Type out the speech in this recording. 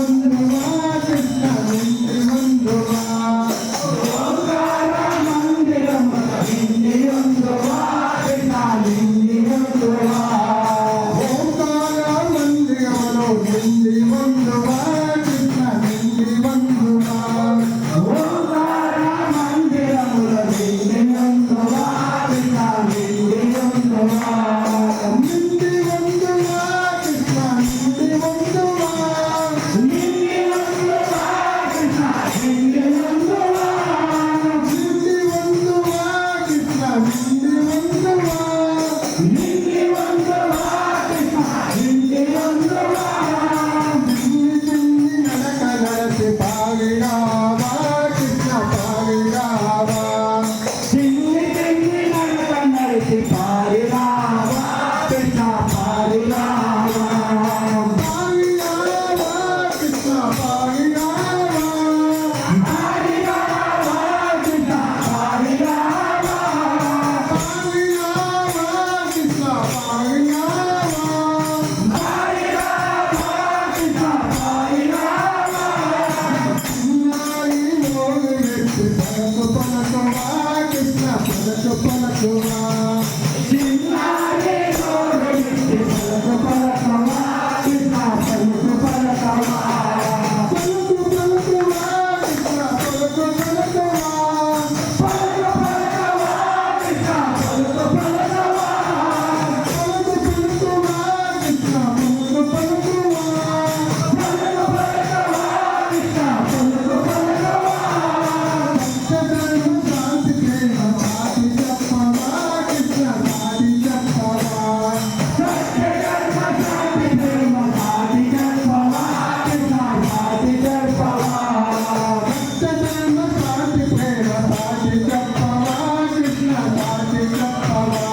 బంధువా కృష్ణ నిండి బంధువా ఓంకార మందిరముల నిండి బంధువా కృష్ణ నిండి బంధువా ఓంకార మందిరములో నిండి బంధువా కృష్ణ నిండి బంధువా ఓంకార మందిరముల నిండి బంధువా కృష్ణ నిండి బంధువా నిండి బంధువా కృష్ణ నిండి బంధువా నిండి బంధువా కృష్ణ నిండి బంధువా నిండి బంధువా కృష్ణ నిండి బంధువా నిండి బంధువా కృష్ణ నిండి బంధువా నిండి నడక నడచి పాగిరావా కృష్ణ పాగిరావా నిండి నడక నడచి పాగిరావా కృష్ణ పాగిరావా పాగిరావా కృష్ణ పాగిరావా పాగిరావా కృష్ణ పాగిరావా పాగిరావా కృష్ణ పాగిరావా పాగిరావా కృష్ణ పాగిరావా చిన్నారి మోగు నెత్తి పలకు పలకువా కృష్ణ పలకు పలకువా చిన్నారి మోగు నెత్తి పలకు పలకువా కృష్ణ పలకు పలకువా పలకు పలకువా కృష్ణ పలకు పలకువా పలకు పలకువా కృష్ణ పలకు పలకువా పలకు పలకువా కృష్ణ పలకు పలకువా పలకు పలకువా కృష్ణ పలకు పలకువా సత్యధర్మ శాంతి ప్రేమ సాటి చెప్పవా కృష్ణ సాటి చెప్పవా సత్యధర్మ శాంతి ప్రేమ సాటి చెప్పవా కృష్ణ సాటి చెప్పవా సత్యధర్మ శాంతి ప్రేమ సాటి చెప్పవా కృష్ణ సాటి చెప్పవా